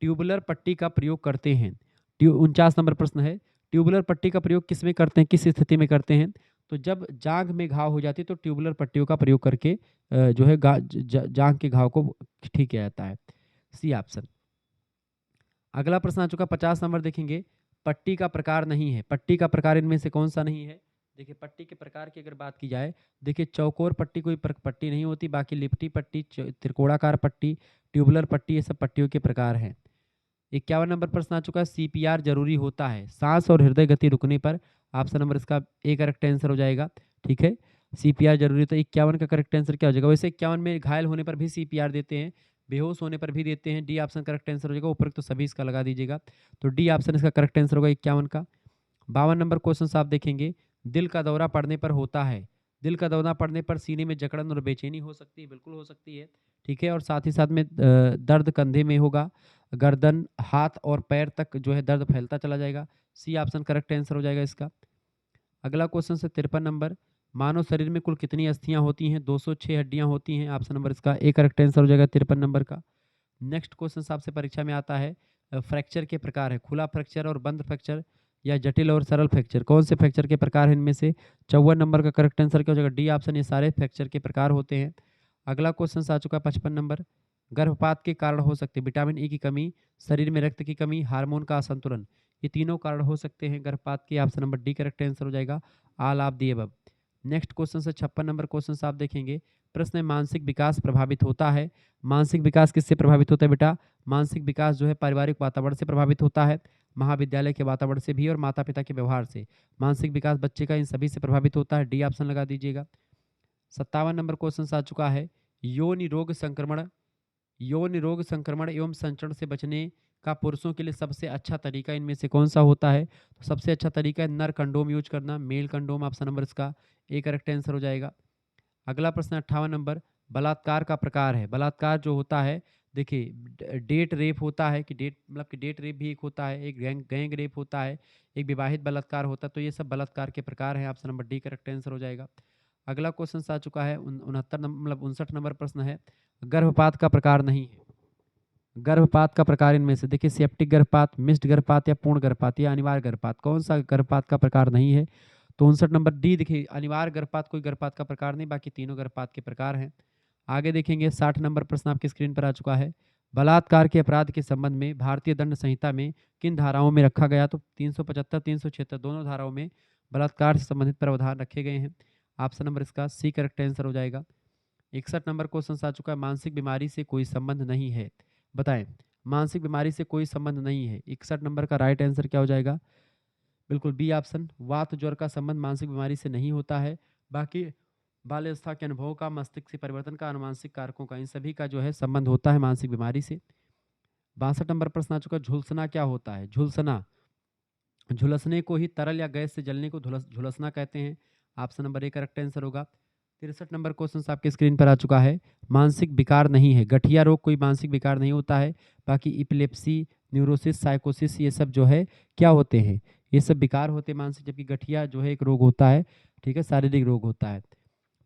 ट्यूबुलर पट्टी का प्रयोग करते हैं। 49 नंबर प्रश्न है, ट्यूबुलर पट्टी का प्रयोग किस में करते हैं, किस स्थिति में करते हैं? तो जब जांघ में घाव हो जाती है तो ट्यूबुलर पट्टियों का प्रयोग करके जो है जांघ के घाव को ठीक किया जाता है। C option. अगला प्रश्न आ चुका 50 नंबर देखेंगे। पट्टी का प्रकार नहीं है, पट्टी का प्रकार इनमें से कौन सा नहीं है? देखिए, पट्टी के प्रकार की अगर बात की जाए, देखिए चौकोर पट्टी कोई पट्टी नहीं होती, बाकी लिपटी पट्टी, त्रिकोणाकार पट्टी, ट्यूबुलर पट्टी, ये सब पट्टियों के प्रकार हैं। 51 नंबर प्रश्न आ चुका है। सीपीआर जरूरी होता है सांस और हृदय गति रुकने पर। ऑप्शन नंबर इसका ए करेक्ट आंसर हो जाएगा। ठीक है, सीपीआर जरूरी, तो 51 का करेक्ट आंसर क्या हो जाएगा? वैसे 51 में घायल होने पर भी सीपीआर देते हैं, बेहोश होने पर भी देते हैं। डी ऑप्शन करेक्ट आंसर हो जाएगा। उपरोक्त तो सभी इसका लगा दीजिएगा, तो डी ऑप्शन इसका करेक्ट आंसर होगा 51 का। 52 नंबर क्वेश्चन आप देखेंगे। दिल का दौरा पड़ने पर होता है, दिल का दौरा पड़ने पर सीने में जकड़न और बेचैनी हो सकती है, बिल्कुल हो सकती है। ठीक है, और साथ ही साथ में दर्द कंधे में होगा, गर्दन, हाथ और पैर तक जो है दर्द फैलता चला जाएगा। सी ऑप्शन करेक्ट आंसर हो जाएगा इसका। अगला क्वेश्चन से 53 नंबर। मानव शरीर में कुल कितनी अस्थियां होती हैं? 206 हड्डियां होती हैं। ऑप्शन नंबर इसका ए करेक्ट आंसर हो जाएगा 53 नंबर का। नेक्स्ट क्वेश्चन आपसे परीक्षा में आता है। फ्रैक्चर के प्रकार है, खुला फ्रैक्चर और बंद फ्रैक्चर या जटिल और सरल फ्रैक्चर, कौन से फ्रैक्चर के प्रकार हैं इनमें से? 54 नंबर का करेक्ट आंसर क्या हो जाएगा? डी ऑप्शन, ये सारे फ्रैक्चर के प्रकार होते हैं। अगला क्वेश्चन आ चुका है 55 नंबर। गर्भपात के कारण हो सकते विटामिन ई की कमी, शरीर में रक्त की कमी, हार्मोन का असंतुलन, ये तीनों कारण हो सकते हैं गर्भपात के। Option number D correct answer हो जाएगा, all of the above. Next question से 56 नंबर क्वेश्चन आप देखेंगे। प्रश्न है, मानसिक विकास प्रभावित होता है। मानसिक विकास किससे प्रभावित होता है बेटा? मानसिक विकास जो है पारिवारिक वातावरण से प्रभावित होता है, महाविद्यालय के वातावरण से भी, और माता पिता के व्यवहार से। मानसिक विकास बच्चे का इन सभी से प्रभावित होता है। डी ऑप्शन लगा दीजिएगा। 57 नंबर क्वेश्चन आ चुका है। यौन रोग संक्रमण, यौन रोग संक्रमण एवं संचरण से बचने का पुरुषों के लिए सबसे अच्छा तरीका इनमें से कौन सा होता है? तो सबसे अच्छा तरीका है नर कंडोम यूज करना, मेल कंडोम। ऑप्शन नंबर इसका ए करेक्ट आंसर हो जाएगा। अगला प्रश्न 58 नंबर। बलात्कार का प्रकार है, बलात्कार जो होता है, देखिए डेट रेप होता है, कि डेट मतलब कि डेट रेप भी एक होता है, एक गैंग रेप होता है, एक विवाहित बलात्कार होता है, तो ये सब बलात्कार के प्रकार हैं। Option number D correct answer हो जाएगा। अगला क्वेश्चन आ चुका है 69 नंबर, मतलब 59 नंबर प्रश्न है। गर्भपात का प्रकार नहीं है, गर्भपात का प्रकार इनमें से देखिए, सेप्टिक गर्भपात, मिस्ड गर्भपात या पूर्ण गर्भपात या अनिवार्य गर्भपात, कौन सा गर्भपात का प्रकार नहीं है? तो 59 नंबर डी। देखिए, अनिवार्य गर्भपात कोई गर्भपात का प्रकार नहीं, बाकी तीनों गर्भपात के प्रकार हैं। आगे देखेंगे 60 नंबर प्रश्न आपकी स्क्रीन पर आ चुका है। बलात्कार के अपराध के संबंध में भारतीय दंड संहिता में किन धाराओं में रखा गया? तो 375 376 दोनों धाराओं में बलात्कार से संबंधित प्रावधान रखे गए हैं। ऑप्शन नंबर इसका सी करेक्ट आंसर हो जाएगा। 61 नंबर क्वेश्चन आ चुका है। मानसिक बीमारी से कोई संबंध नहीं है, बताएं। मानसिक बीमारी से कोई संबंध नहीं है, 61 नंबर का राइट आंसर क्या हो जाएगा? बिल्कुल बी ऑप्शन, वात ज्वर का संबंध मानसिक बीमारी से नहीं होता है। बाकी बाल्यावस्था के अनुभवों का, मस्तिष्क से परिवर्तन का, अनुवांशिक कारकों का, इन सभी का जो है संबंध होता है मानसिक बीमारी से। 62 नंबर प्रश्न आ चुका है। झुलसना क्या होता है? झुलसना, झुलसने को ही तरल या गैस से जलने को झुलसना कहते हैं। Option number A correct answer होगा। 63 नंबर क्वेश्चन आपके स्क्रीन पर आ चुका है। मानसिक विकार नहीं है, गठिया रोग कोई मानसिक विकार नहीं होता है। बाकी इपिलेप्सी, न्यूरोसिस, साइकोसिस, ये सब जो है क्या होते हैं? ये सब विकार होते हैं मानसिक, जबकि गठिया जो है एक रोग होता है, ठीक है, शारीरिक रोग होता है,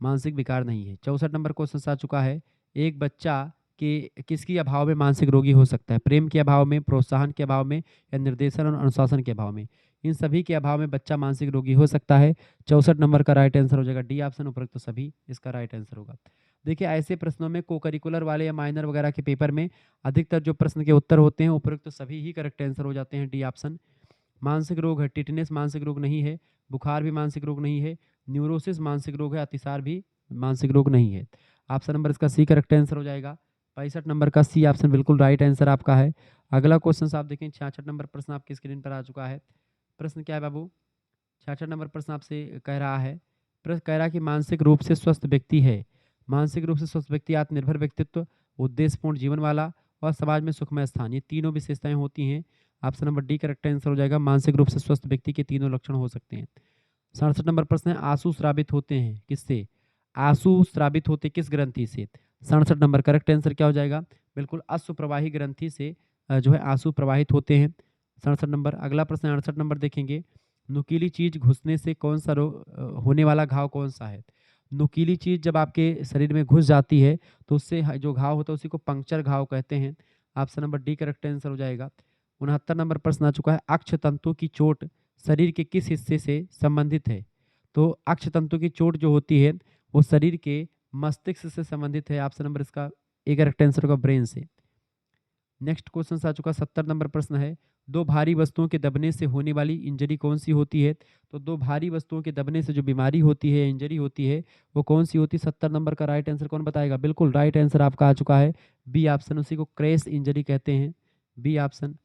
मानसिक विकार नहीं है। 64 नंबर क्वेश्चन आ चुका है। एक बच्चा के किसकी अभाव में मानसिक रोगी हो सकता है? प्रेम के अभाव में, प्रोत्साहन के अभाव में, या निर्देशन और अनुशासन के अभाव में? इन सभी के अभाव में बच्चा मानसिक रोगी हो सकता है। 64 नंबर का राइट आंसर हो जाएगा डी ऑप्शन, उपरोक्त तो सभी इसका राइट आंसर होगा। देखिए, ऐसे प्रश्नों में को करिकुलर वाले या माइनर वगैरह के पेपर में अधिकतर जो प्रश्न के उत्तर होते हैं उपरोक्त तो सभी ही करेक्ट आंसर हो जाते हैं। D option. मानसिक रोग है, टिटनेस मानसिक रोग नहीं है, बुखार भी मानसिक रोग नहीं है, न्यूरोसिस मानसिक रोग है, अतिसार भी मानसिक रोग नहीं है। ऑप्शन नंबर इसका सी करेक्ट आंसर हो जाएगा। 65 नंबर का सी ऑप्शन बिल्कुल राइट आंसर आपका है। अगला क्वेश्चन आप देखें, 66 नंबर प्रश्न आपकी स्क्रीन पर आ चुका है। प्रश्न क्या है बाबू? 66 नंबर प्रश्न आपसे कह रहा है, प्रश्न कह रहा है कि मानसिक रूप से स्वस्थ व्यक्ति है। मानसिक रूप से स्वस्थ व्यक्ति आत्मनिर्भर व्यक्तित्व, उद्देश्यपूर्ण जीवन वाला और समाज में सुखमय स्थान, ये तीनों विशेषताएं होती हैं। Option number D correct answer हो जाएगा। मानसिक रूप से स्वस्थ व्यक्ति के तीनों लक्षण हो सकते हैं। 67 नंबर प्रश्न है, आंसू स्रावित होते हैं किससे? आंसू स्रावित होते किस ग्रंथि से? 67 नंबर करेक्ट आंसर क्या हो जाएगा? बिल्कुल अश्वप्रवाही ग्रंथि से जो है आंसू प्रवाहित होते हैं। 67 नंबर। अगला प्रश्न 68 नंबर देखेंगे, नुकीली चीज घुसने से कौन सा होने वाला घाव कौन सा है? नुकीली चीज जब आपके शरीर में घुस जाती है तो उससे जो घाव होता है उसी को पंक्चर घाव कहते हैं। Option number D correct answer हो जाएगा। 69 नंबर प्रश्न आ चुका है, अक्षतंतु की चोट शरीर के किस हिस्से से संबंधित है? तो अक्षतंतु की चोट जो होती है वो शरीर के मस्तिष्क से संबंधित है। ऑप्शन नंबर इसका ए करेक्ट आंसर होगा, ब्रेन से। नेक्स्ट क्वेश्चन आ चुका 70 नंबर प्रश्न है, दो भारी वस्तुओं के दबने से होने वाली इंजरी कौन सी होती है? तो दो भारी वस्तुओं के दबने से जो बीमारी होती है, इंजरी होती है, वो कौन सी होती है? 70 नंबर का राइट आंसर कौन बताएगा? बिल्कुल राइट आंसर आपका आ चुका है बी ऑप्शन, उसी को क्रैश इंजरी कहते हैं, बी ऑप्शन।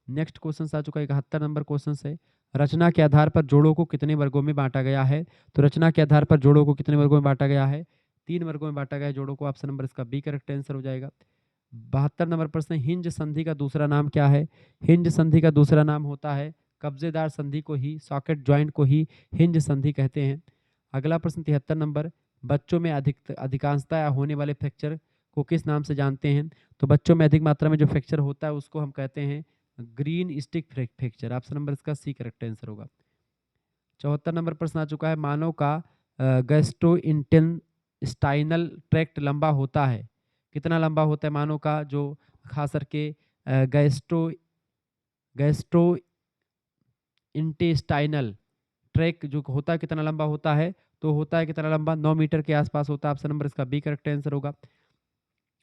नेक्स्ट क्वेश्चन आ चुका है 71 नंबर क्वेश्चन है, रचना के आधार पर जोड़ों को कितने वर्गों में बांटा गया है? तो रचना के आधार पर जोड़ों को कितने वर्गों में बांटा गया है? 3 वर्गों में बांटा गया है जोड़ों को। ऑप्शन नंबर इसका बी करेक्ट आंसर हो जाएगा। 72 नंबर प्रश्न, हिंज संधि का दूसरा नाम क्या है? हिंज संधि का दूसरा नाम होता है कब्जेदार संधि को ही, सॉकेट ज्वाइंट को ही हिंज संधि कहते हैं। अगला प्रश्न 73 नंबर, बच्चों में अधिकांशतः होने वाले फ्रैक्चर को किस नाम से जानते हैं? तो बच्चों में अधिक मात्रा में जो फ्रैक्चर होता है उसको हम कहते हैं green stick fracture. Option number इसका सी करेक्ट आंसर होगा। 74 नंबर प्रश्न आ चुका है, मानव का गैस्ट्रोइंटेस्टाइनल ट्रैक्ट लंबा होता है, कितना लंबा होता है मानव का जो खास करके गैस्ट्रो इंटेस्टाइनल ट्रैक जो होता है कितना लंबा होता है? तो होता है कितना लंबा? 9 मीटर के आसपास होता है। ऑप्शन नंबर इसका बी करेक्ट आंसर होगा।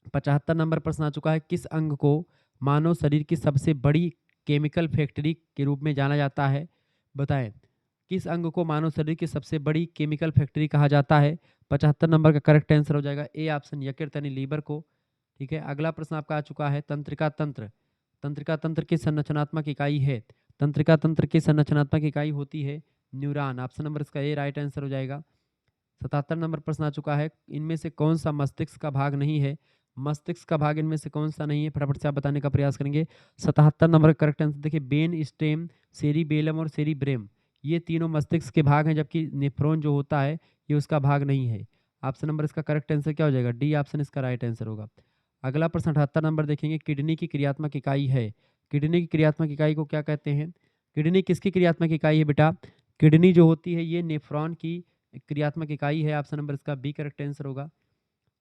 75 नंबर प्रश्न आ चुका है, किस अंग को मानव शरीर की सबसे बड़ी केमिकल फैक्ट्री के रूप में जाना जाता है? बताएं, किस अंग को मानव शरीर की सबसे बड़ी केमिकल फैक्ट्री कहा जाता है? 75 नंबर का करेक्ट आंसर हो जाएगा ए ऑप्शन, यकृत यानी लीवर को। ठीक है, अगला प्रश्न आपका आ चुका है, तंत्रिका तंत्र। तंत्रिका तंत्र की संरचनात्मक इकाई है? तंत्रिका तंत्र की संरचनात्मक इकाई होती है न्यूरॉन। ऑप्शन नंबर इसका ए राइट आंसर हो जाएगा। 77 नंबर प्रश्न आ चुका है, इनमें से कौन सा मस्तिष्क का भाग नहीं है? मस्तिष्क का भाग इनमें से कौन सा नहीं है? फटाफट से आप बताने का प्रयास करेंगे। 77 नंबर का करेक्ट आंसर देखिए, बेन स्टेम, सेरिबेलम और सेरिब्रेम, ये तीनों मस्तिष्क के भाग हैं, जबकि नेफ्रॉन जो होता है ये उसका भाग नहीं है। ऑप्शन नंबर इसका करेक्ट आंसर क्या हो जाएगा? डी ऑप्शन इसका राइट आंसर होगा। अगला प्रश्न 78 नंबर देखेंगे, किडनी की क्रियात्मक इकाई है, किडनी की क्रियात्मक इकाई को क्या कहते हैं? किडनी किसकी क्रियात्मक इकाई है बेटा? किडनी जो होती है ये नेफ्रॉन की क्रियात्मक इकाई है। ऑप्शन नंबर इसका बी करेक्ट आंसर होगा।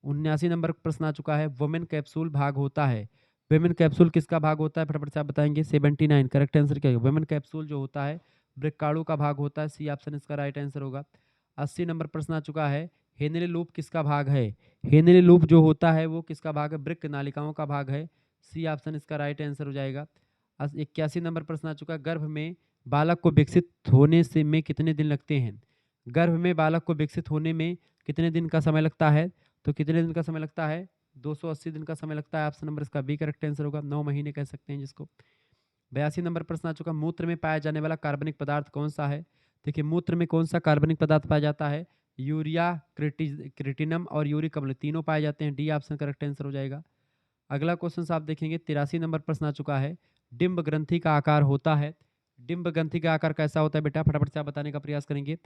79 नंबर प्रश्न आ चुका है, वुमेन कैप्सूल भाग होता है, वुमेन कैप्सूल किसका भाग होता है? फटाफट से आप बताएंगे। 79 करेक्ट आंसर क्या है? वुमेन कैप्सूल जो होता है वृक्काणु का भाग होता है, सी ऑप्शन इसका राइट आंसर होगा। 80 नंबर प्रश्न आ चुका है, हेनरी लूप किसका भाग है? हेनरी लूप जो होता है वो किसका भाग है? वृक्क नालिकाओं का भाग है, सी ऑप्शन इसका राइट आंसर हो जाएगा। 81 नंबर प्रश्न आ चुका है, गर्भ में बालक को विकसित होने से में कितने दिन लगते हैं? गर्भ में बालक को विकसित होने में कितने दिन का समय लगता है? तो कितने दिन का समय लगता है? 280 दिन का समय लगता है। ऑप्शन नंबर इसका बी करेक्ट आंसर होगा, 9 महीने कह सकते हैं जिसको। 82 नंबर प्रश्न आ चुका, मूत्र में पाया जाने वाला कार्बनिक पदार्थ कौन सा है? देखिए, मूत्र में कौन सा कार्बनिक पदार्थ पाया जाता है? यूरिया, क्रिटिनम और यूरिक अम्ल, तीनों पाए जाते हैं, डी ऑप्शन करेक्ट आंसर हो जाएगा। अगला क्वेश्चन आप देखेंगे, 83 नंबर प्रश्न आ चुका है, डिम्ब ग्रंथि का आकार होता है, डिम्ब ग्रंथि का आकार कैसा होता है बेटा? फटाफट से आप बताने का प्रयास करेंगे।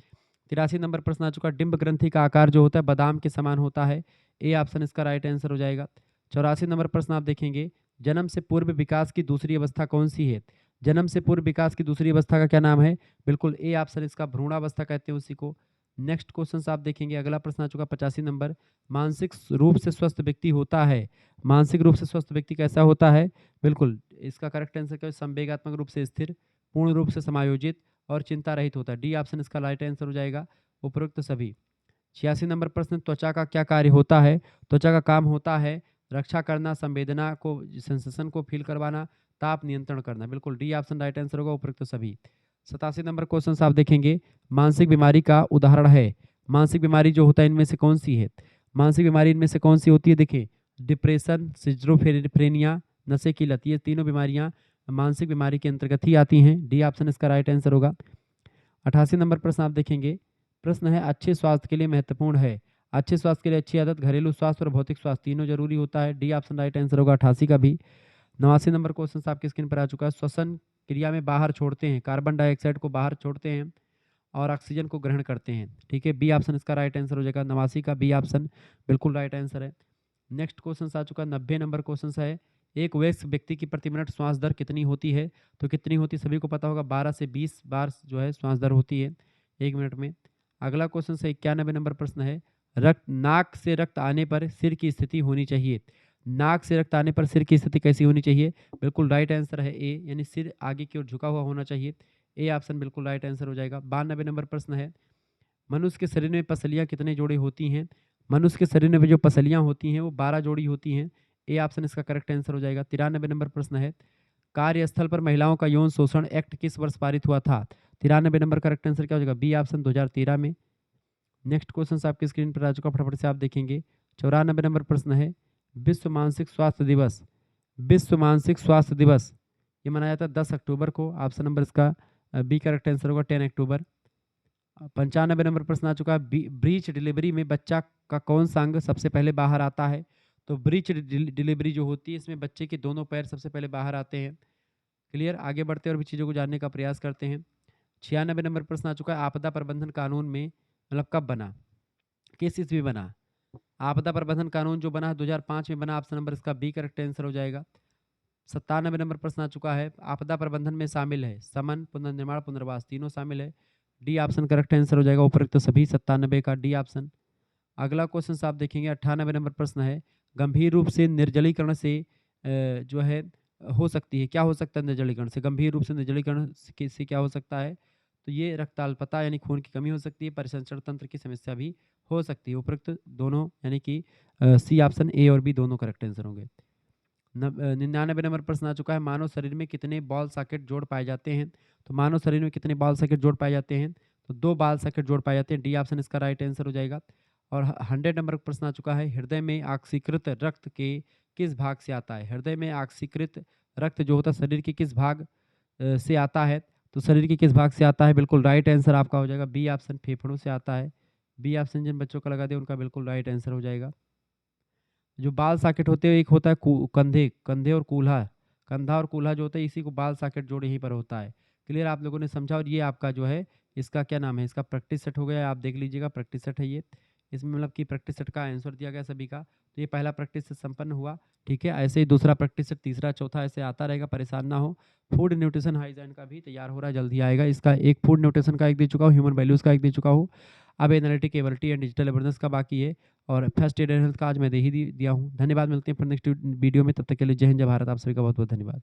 83 नंबर प्रश्न आ चुका है, डिम्ब ग्रंथि का आकार जो होता है बादाम के समान होता है, ए ऑप्शन इसका राइट आंसर हो जाएगा। 84 नंबर प्रश्न आप देखेंगे, जन्म से पूर्व विकास की दूसरी अवस्था कौन सी है? जन्म से पूर्व विकास की दूसरी अवस्था का क्या नाम है? बिल्कुल ए ऑप्शन इसका भ्रूणावस्था कहते हैं उसी को। नेक्स्ट क्वेश्चन आप देखेंगे, अगला प्रश्न आ चुका 85 नंबर, मानसिक रूप से स्वस्थ व्यक्ति होता है, मानसिक रूप से स्वस्थ व्यक्ति कैसा होता है? बिल्कुल इसका करेक्ट आंसर क्या है? संवेगात्मक रूप से स्थिर, पूर्ण रूप से समायोजित और चिंता रहित होता है, डी ऑप्शन इसका राइट आंसर हो जाएगा, उपरोक्त सभी। 86 नंबर प्रश्न, त्वचा का क्या कार्य होता है? त्वचा का काम होता है रक्षा करना, संवेदना को, सेंसेशन को फील करवाना, ताप नियंत्रण करना, बिल्कुल डी ऑप्शन राइट आंसर होगा, उपरोक्त सभी। 87 नंबर क्वेश्चन आप देखेंगे, मानसिक बीमारी का उदाहरण है, मानसिक बीमारी जो होता है इनमें से कौन सी है? मानसिक बीमारी इनमें से कौन सी होती है? देखिए, डिप्रेशन, सिजोफ्रेनिया, नशे की लत, ये तीनों बीमारियां मानसिक बीमारी के अंतर्गत ही आती हैं, डी ऑप्शन इसका राइट आंसर होगा। 88 नंबर प्रश्न आप देखेंगे, प्रश्न है अच्छे स्वास्थ्य के लिए महत्वपूर्ण है, अच्छे स्वास्थ्य के लिए अच्छी आदत, घरेलू स्वास्थ्य और भौतिक स्वास्थ्य तीनों जरूरी होता है, डी ऑप्शन राइट आंसर होगा 88 का भी। 89 नंबर क्वेश्चन आपकी स्क्रीन पर आ चुका है, श्वसन क्रिया में बाहर छोड़ते हैं, कार्बन डाइऑक्साइड को बाहर छोड़ते हैं और ऑक्सीजन को ग्रहण करते हैं, ठीक है, बी ऑप्शन इसका राइट आंसर हो जाएगा, 89 का बी ऑप्शन बिल्कुल राइट आंसर है। नेक्स्ट क्वेश्चन आ चुका 90 नंबर क्वेश्चन है, एक वयस्क व्यक्ति की प्रति मिनट श्वास दर कितनी होती है? तो कितनी होती है सभी को पता होगा, 12 से 20 बार जो है श्वास दर होती है 1 मिनट में। अगला क्वेश्चन है 91 नंबर प्रश्न है, रक्त नाक से रक्त आने पर सिर की स्थिति होनी चाहिए। नाक से रक्त आने पर सिर की स्थिति कैसी होनी चाहिए? बिल्कुल राइट आंसर है ए, यानी सिर आगे की ओर झुका हुआ होना चाहिए। ए ऑप्शन बिल्कुल राइट आंसर हो जाएगा। 92 नंबर प्रश्न है, मनुष्य के शरीर में पसलियाँ कितने जोड़ी होती हैं? मनुष्य के शरीर में जो पसलियाँ होती हैं वो 12 जोड़ी होती हैं। ए ऑप्शन इसका करेक्ट आंसर हो जाएगा। 93 नंबर प्रश्न है, कार्यस्थल पर महिलाओं का यौन शोषण एक्ट किस वर्ष पारित हुआ था? 93 नंबर करेक्ट आंसर क्या हो जाएगा? बी ऑप्शन 2013 में। नेक्स्ट क्वेश्चन आपकी स्क्रीन पर आ चुका, फटाफट से आप देखेंगे। 94 नंबर प्रश्न है, विश्व मानसिक स्वास्थ्य दिवस, विश्व मानसिक स्वास्थ्य दिवस ये मनाया जाता है 10 अक्टूबर को। ऑप्शन नंबर इसका बी करेक्ट आंसर होगा 10 अक्टूबर। 95 नंबर प्रश्न आ चुका है, ब्रीच डिलीवरी में बच्चा का कौन सा अंग सबसे पहले बाहर आता है? तो ब्रीच डिलीवरी जो होती है इसमें बच्चे के दोनों पैर सबसे पहले बाहर आते हैं। क्लियर, आगे बढ़ते और भी चीज़ों को जानने का प्रयास करते हैं। 96 नंबर प्रश्न आ चुका है, आपदा प्रबंधन कानून में मतलब कब बना, किस ईस्वी बना? आपदा प्रबंधन कानून जो बना है 2005 में बना। ऑप्शन नंबर इसका बी करेक्ट आंसर हो जाएगा। 97 नंबर प्रश्न आ चुका है, आपदा प्रबंधन में शामिल है शमन, पुनर्निर्माण, पुनर्वास तीनों शामिल है। डी ऑप्शन करेक्ट आंसर हो जाएगा, उपरोक्त तो सभी 97 का डी ऑप्शन। अगला क्वेश्चन आप देखेंगे 98 नंबर प्रश्न है, गंभीर रूप से निर्जलीकरण से जो है हो सकती है, क्या हो सकता है निर्जलीकरण से? गंभीर रूप से निर्जलीकरण से क्या हो सकता है? तो ये रक्ताल्पता यानी खून की कमी हो सकती है, परिसंचरण तंत्र की समस्या भी हो सकती है। उपरोक्त दोनों यानी कि सी ऑप्शन ए और बी दोनों करेक्ट आंसर होंगे। 99 नंबर प्रश्न आ चुका है, मानव शरीर में कितने बॉल सॉकेट जोड़ पाए जाते हैं? तो मानव शरीर में कितने बॉल सॉकेट जोड़ पाए जाते हैं? तो 2 बॉल सॉकेट जोड़ पाए जाते हैं। डी ऑप्शन इसका राइट आंसर हो जाएगा। और 100 नंबर प्रश्न आ चुका है, हृदय में ऑक्सीकृत रक्त के किस भाग से आता है? हृदय में ऑक्सीकृत रक्त जो होता है शरीर के किस भाग से आता है? तो शरीर के किस भाग से आता है? बिल्कुल राइट आंसर आपका हो जाएगा बी ऑप्शन, फेफड़ों से आता है। बी ऑप्शन जिन बच्चों का लगा दिया उनका बिल्कुल राइट आंसर हो जाएगा। जो बाल सॉकेट होते हैं, एक होता है कंधे, कंधे और कूल्हा, कंधा और कूल्हा जो होता है इसी को बाल सॉकेट जोड़ यहीं पर होता है। क्लियर, आप लोगों ने समझा। और ये आपका जो है इसका क्या नाम है, इसका प्रैक्टिस सेट हो गया, आप देख लीजिएगा प्रैक्टिस सेट है ये। इसमें मतलब कि प्रैक्टिस सेट का आंसर दिया गया सभी का। तो ये पहला प्रैक्टिस सेट संपन्न हुआ। ठीक है, ऐसे ही दूसरा प्रैक्टिस सेट, तीसरा, चौथा ऐसे आता रहेगा, परेशान ना हो। फूड न्यूट्रिशन हाइजीन का भी तैयार हो रहा है, जल्दी आएगा। इसका एक फूड न्यूट्रिशन का एक दे चुका हूँ, ह्यूमन वैल्यूज़ का एक दे चुका हूँ। अब analytic ability and digital awareness का बाकी है। और फर्स्ट एड एंड हेल्थ का आज मैं दे ही दिया हूँ। धन्यवाद, मिलते हैं फिर नेक्स्ट वीडियो में, तब तक के लिए जय हिंद, जय भारत। आप सभी का बहुत बहुत धन्यवाद।